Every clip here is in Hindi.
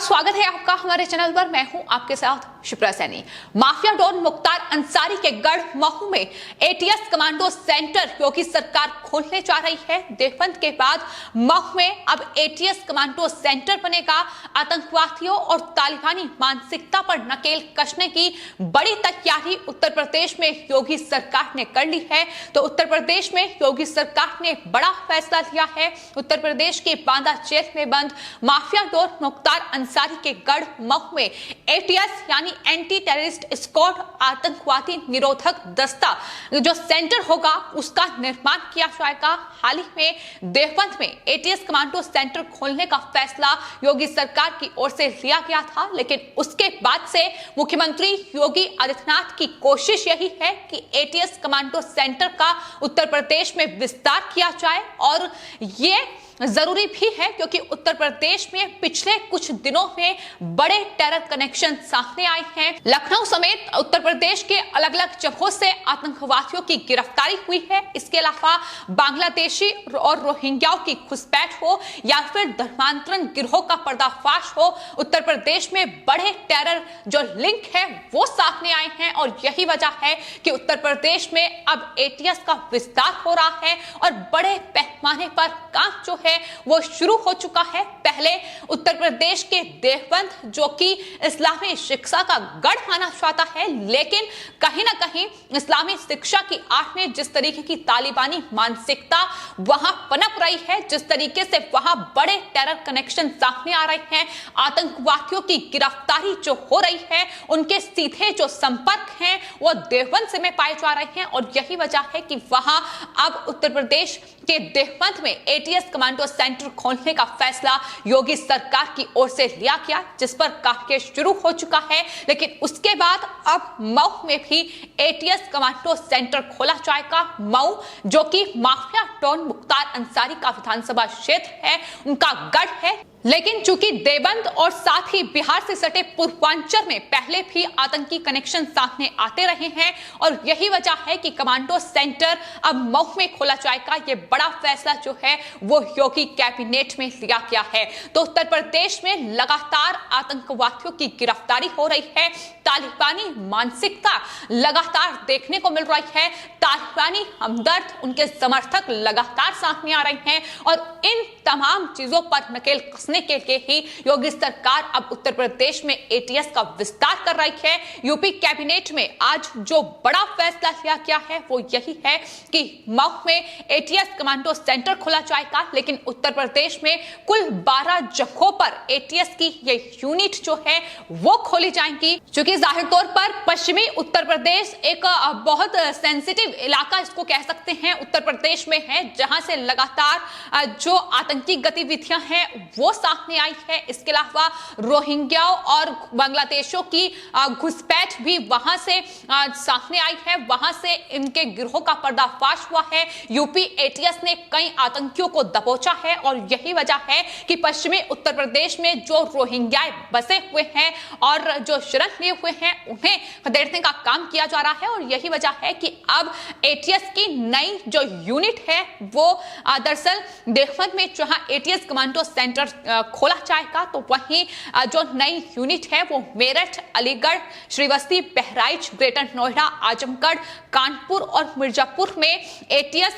स्वागत है आपका हमारे चैनल पर। मैं हूं आपके साथ शिप्रा सैनी। माफिया डॉन मुख्तार अंसारी के गढ़ महू में एटीएस कमांडो सेंटर योगी सरकार खोलने जा रही है। देवबंद के बाद महू में अब एटीएस कमांडो सेंटर बनेगा। आतंकवादियों और तालिबानी मानसिकता पर नकेल कसने की बड़ी तैयारी उत्तर प्रदेश में योगी सरकार ने कर ली है। तो उत्तर प्रदेश में योगी सरकार ने बड़ा फैसला लिया है। उत्तर प्रदेश के बांदा जेल में बंद माफिया डॉन मुख्तार अंसारी के गढ़ महू में एटीएस यानी एंटी टेररिस्ट स्क्वाड आतंकवादी निरोधक दस्ता जो सेंटर होगा उसका निर्माण किया जाएगा। हाल ही में देवबंद में एटीएस कमांडो सेंटर खोलने का फैसला योगी सरकार की ओर से लिया गया था, लेकिन उसके बाद से मुख्यमंत्री योगी आदित्यनाथ की कोशिश यही है कि एटीएस कमांडो सेंटर का उत्तर प्रदेश में विस्तार किया जाए। और ये जरूरी भी है क्योंकि उत्तर प्रदेश में पिछले कुछ दिनों में बड़े टेरर कनेक्शन सामने आए हैं। लखनऊ समेत उत्तर प्रदेश के अलग अलग जगहों से आतंकवादियों की गिरफ्तारी हुई है। इसके अलावा बांग्लादेशी और रोहिंग्याओं की घुसपैठ हो या फिर धर्मांतरण गिरोह का पर्दाफाश हो, उत्तर प्रदेश में बड़े टेरर जो लिंक है वो सामने आए हैं। और यही वजह है कि उत्तर प्रदेश में अब एटीएस का विस्तार हो रहा है और बड़े पैमाने पर काम जो है वो शुरू हो चुका है। पहले उत्तर प्रदेश के देवबंद जो कि इस्लामी शिक्षा का गढ़ माना जाता है, लेकिन कहीं ना कहीं इस्लामी शिक्षा की आड़ में जिस तरीके की तालिबानी मानसिकता वहां पनप रही है, जिस तरीके से वहां बड़े टेरर कनेक्शन सामने आ रहे हैं, आतंकवादियों की गिरफ्तारी जो हो रही है, उनके सीधे जो संपर्क हैं वो देवबंद से में पाए जा रहे हैं। और यही वजह है कि वहां अब उत्तर प्रदेश के देवबंद में एटीएस कमांडो सेंटर खोलने का फैसला योगी सरकार की ओर से लिया गया, जिस पर कार्य शुरू हो चुका है। लेकिन उसके बाद अब मऊ में भी एटीएस कमांडो सेंटर खोला जाएगा। मऊ जो कि माफिया डॉन मुख्तार अंसारी का विधानसभा क्षेत्र है, उनका गढ़ है, लेकिन चूंकि देवबंद और साथ ही बिहार से सटे पूर्वांचल में पहले भी आतंकी कनेक्शन सामने आते रहे हैं और यही वजह है कि कमांडो सेंटर अब मऊ में खोला जाएगा। ये बड़ा फैसला जो है वो योगी कैबिनेट में लिया गया है। तो उत्तर प्रदेश में लगातार आतंकवादियों की गिरफ्तारी हो रही है, तालिबानी मानसिकता लगातार देखने को मिल रही है, तालिबानी हमदर्द उनके समर्थक लगातार सामने आ रहे हैं और इन तमाम चीजों पर नकेल कसने के लिए ही योगी सरकार अब उत्तर प्रदेश में एटीएस का विस्तार कर रही है। यूपी कैबिनेट में आज जो बड़ा फैसला लिया गया है वो यही है कि मऊ में एटीएस कमांडो सेंटर खोला जाएगा, लेकिन उत्तर प्रदेश में कुल 12 जगहों पर एटीएस की ये यूनिट जो है वो खोली जाएंगी। क्योंकि जाहिर तौर पर पश्चिमी उत्तर प्रदेश एक बहुत सेंसिटिव इलाका इसको कह सकते हैं उत्तर प्रदेश में है, जहां से लगातार जो आतंकी गतिविधियां हैं वो सामने आई है। इसके अलावा रोहिंग्या और बांग्लादेशियों की घुसपैठ भी वहां से सामने आई है, वहां से इनके गिरोह का पर्दाफाश हुआ है। यूपी एटीएस ने कई आतंकियों को दबोचा है और यही वजह है कि पश्चिमी उत्तर प्रदेश में जो रोहिंग्या बसे हुए हैं और जो शरण लिए हुए हैं उन्हें खदेड़ने का काम किया जा रहा है। और यही वजह है कि अब एटीएस की नई जो यूनिट है वो दरअसल देवबंद में जहां एटीएस कमांडो सेंटर खोला जाएगा, तो वहीं जो नई यूनिट है वो मेरठ, अलीगढ़, श्रीवस्ती, बहराइच, ग्रेटर नोएडा, आजमगढ़, कानपुर और मिर्जापुर में एटीएस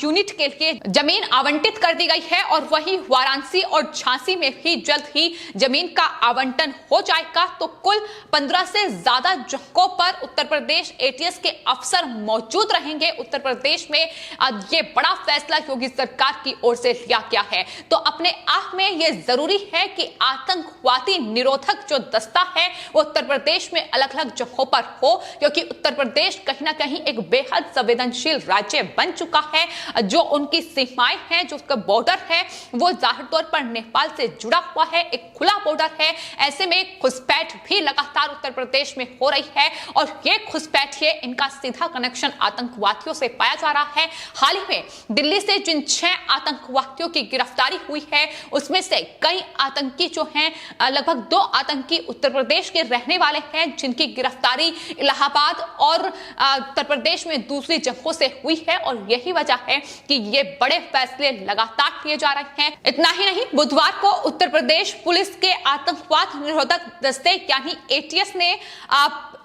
यूनिट के लिए जमीन आवंटित कर दी गई है। और वहीं वाराणसी और झांसी में भी जल्द ही जमीन का आवंटन हो जाएगा। तो कुल 15 से ज्यादा जगहों पर उत्तर प्रदेश एटीएस के अफसर मौजूद रहेंगे। उत्तर प्रदेश में ये बड़ा फैसला योगी सरकार की ओर से लिया गया है। तो अपने आप में ये जरूरी है कि आतंकवादी निरोधक जो दस्ता है वो उत्तर प्रदेश में अलग अलग जगहों पर हो, क्योंकि उत्तर प्रदेश कहीं ना कहीं एक बेहद संवेदनशील राज्य बन चुका है। जो उनकी सीमाएं हैं, जो उसका बॉर्डर है वो जाहिर तौर पर नेपाल से जुड़ा हुआ है, एक खुला बॉर्डर है। ऐसे में घुसपैठ भी लगातार उत्तर प्रदेश में हो रही है और ये घुसपैठ है, इनका सीधा कनेक्शन आतंकवादियों से पाया जा रहा है। हाल ही में दिल्ली से जिन 6 आतंकवादियों की गिरफ्तारी हुई है उसमें से कई आतंकी जो हैं, लगभग 2 आतंकी उत्तर प्रदेश के रहने वाले हैं, जिनकी गिरफ्तारी इलाहाबाद और उत्तर प्रदेश में दूसरी जगहों से हुई है। और यही वजह है कि ये बड़े फैसले लगातार लिए जा रहे हैं। इतना ही नहीं, बुधवार को उत्तर प्रदेश पुलिस के आतंकवाद निरोधक दस्ते यानी एटीएस ने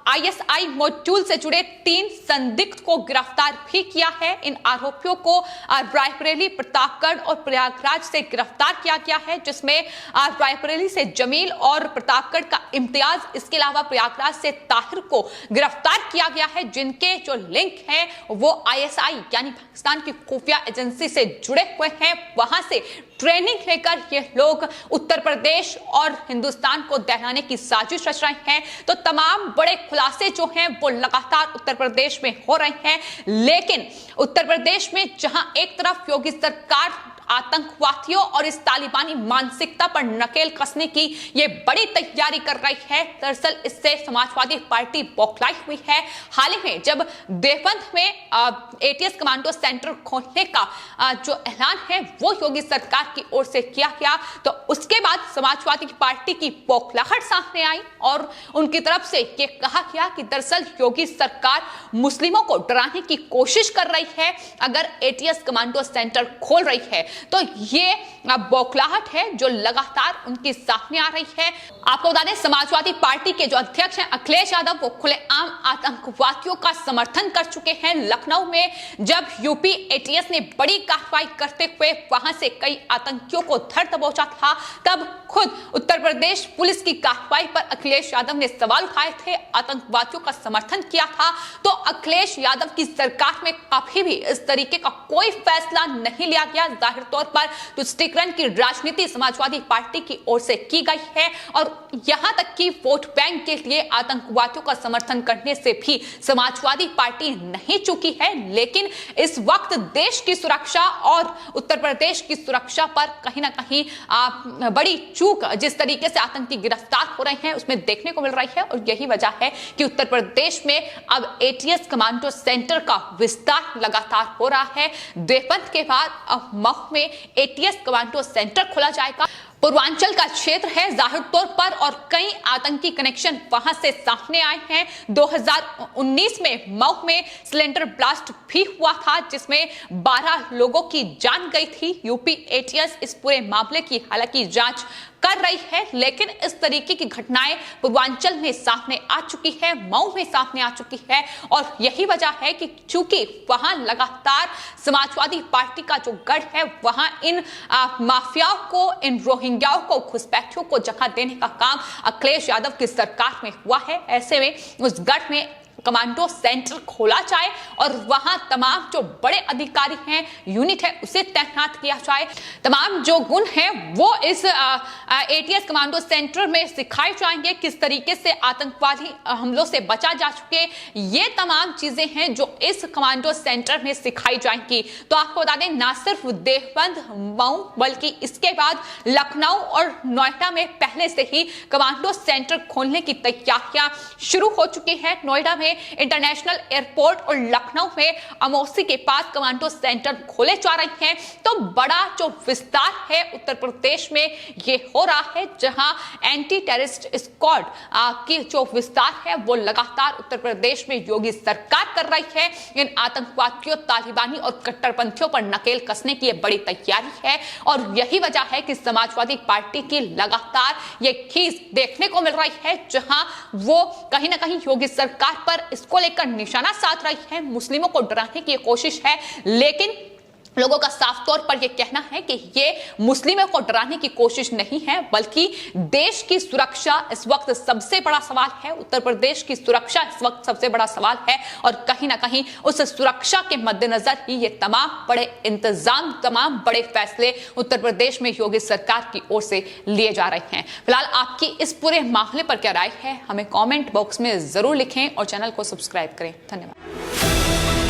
ISI मॉड्यूल से जुड़े 3 संदिग्ध को गिरफ्तार भी किया है। इन आरोपियों को रायबरेली, प्रतापगढ़ और प्रयागराज से गिरफ्तार किया गया है, जिसमें रायबरेली से जमील और प्रतापगढ़ का इम्तियाज, इसके अलावा प्रयागराज से ताहिर को गिरफ्तार किया गया है, जिनके जो लिंक है वो ISI यानी पाकिस्तान की खुफिया एजेंसी से जुड़े हुए हैं। वहां से ट्रेनिंग लेकर ये लोग उत्तर प्रदेश और हिंदुस्तान को दहलाने की साजिश रच रहे हैं। तो तमाम बड़े खुलासे जो हैं वो लगातार उत्तर प्रदेश में हो रहे हैं। लेकिन उत्तर प्रदेश में जहां एक तरफ योगी सरकार आतंकवादियों और इस तालिबानी मानसिकता पर नकेल कसने की ये बड़ी तैयारी कर रही है, दरअसल इससे समाजवादी पार्टी बौखलाई हुई है। हाल ही में जब देवबंद में ATS कमांडो सेंटर खोलने का जो ऐलान है वो योगी सरकार की ओर से किया गया, तो उसके बाद समाजवादी पार्टी की बौखलाहट सामने आई और उनकी तरफ से ये कहा गया कि दरअसल योगी सरकार मुस्लिमों को डराने की कोशिश कर रही है अगर ATS कमांडो सेंटर खोल रही है। तो ये बौखलाहट है जो लगातार उनके सामने आ रही है। आपको बता दें, समाजवादी पार्टी के जो अध्यक्ष हैं अखिलेश यादव, वो खुलेआम आतंकवादियों का समर्थन कर चुके हैं। लखनऊ में जब यूपी ATS ने बड़ी कार्रवाई करते हुए वहां से कई आतंकियों को धर दबोचा था, तब खुद उत्तर प्रदेश पुलिस की कार्रवाई पर अखिलेश यादव ने सवाल उठाए थे, आतंकवादियों का समर्थन किया था। तो अखिलेश यादव की सरकार में कभी भी इस तरीके का कोई फैसला नहीं लिया गया। जाहिर तौर पर तुष्टीकरण की राजनीति समाजवादी पार्टी की ओर से की गई है और यहां तक कि वोट बैंक के लिए आतंकवादियों का समर्थन करने से भी समाजवादी पार्टी नहीं चूकी है। लेकिन इस वक्त देश की सुरक्षा और उत्तर प्रदेश की सुरक्षा पर कहीं ना कहीं बड़ी चूक जिस तरीके से आतंकी गिरफ्तार हो रहे हैं उसमें देखने को मिल रही है। और यही वजह है कि उत्तर प्रदेश में अब ATS कमांडो सेंटर का विस्तार लगातार हो रहा है। देवबंद के बाद अब मऊ में ATS कमांडो सेंटर खोला जाएगा। पूर्वांचल का क्षेत्र है जाहिर तौर पर और कई आतंकी कनेक्शन वहां से सामने आए हैं। 2019 में मऊ में सिलेंडर ब्लास्ट भी हुआ था, जिसमें 12 लोगों की जान गई थी। यूपी ATS इस पूरे मामले की हालांकि जांच कर रही है, लेकिन इस तरीके की घटनाएं पूर्वांचल में सामने आ चुकी है, मऊ में सामने आ चुकी है। और यही वजह है कि चूंकि वहां लगातार समाजवादी पार्टी का जो गढ़ है, वहां इन माफियाओं को, इन रोहिंग्याओं को, घुसपैठियों को जगह देने का काम अखिलेश यादव की सरकार में हुआ है। ऐसे में उस गढ़ में कमांडो सेंटर खोला जाए और वहां तमाम जो बड़े अधिकारी हैं, यूनिट है, उसे तैनात किया जाए। तमाम जो गुण हैं वो इस ATS कमांडो सेंटर में सिखाए जाएंगे। किस तरीके से आतंकवादी हमलों से बचा जा चुके, ये तमाम चीजें हैं जो इस कमांडो सेंटर में सिखाई जाएंगी। तो आपको बता दें, ना सिर्फ देवबंद, मऊ, बल्कि इसके बाद लखनऊ और नोएडा में पहले से ही कमांडो सेंटर खोलने की तैयारियां शुरू हो चुकी है। नोएडा में इंटरनेशनल एयरपोर्ट और लखनऊ में अमौसी के पास कमांडो सेंटर खोले जा रहे हैं। तो बड़ा जो विस्तार है उत्तर प्रदेश में ये हो रहा है, जहां एंटी टेररिस्ट स्क्वाड की जो विस्तार है वो लगातार उत्तर प्रदेश में योगी सरकार कर रही है। इन आतंकवादियों, तालिबानी और कट्टरपंथियों पर नकेल कसने की ये बड़ी तैयारी है और यही वजह है कि समाजवादी पार्टी की लगातार ये खींच देखने को मिल रही है, जहां वो कहीं ना कहीं योगी सरकार पर इसको लेकर निशाना साध रही है। मुस्लिमों को डराने की कोशिश है, लेकिन लोगों का साफ तौर पर यह कहना है कि ये मुस्लिमों को डराने की कोशिश नहीं है, बल्कि देश की सुरक्षा इस वक्त सबसे बड़ा सवाल है। उत्तर प्रदेश की सुरक्षा इस वक्त सबसे बड़ा सवाल है और कहीं ना कहीं उस सुरक्षा के मद्देनजर ही ये तमाम बड़े इंतजाम, तमाम बड़े फैसले उत्तर प्रदेश में योगी सरकार की ओर से लिए जा रहे हैं। फिलहाल आपकी इस पूरे मामले पर क्या राय है, हमें कॉमेंट बॉक्स में जरूर लिखें और चैनल को सब्सक्राइब करें। धन्यवाद।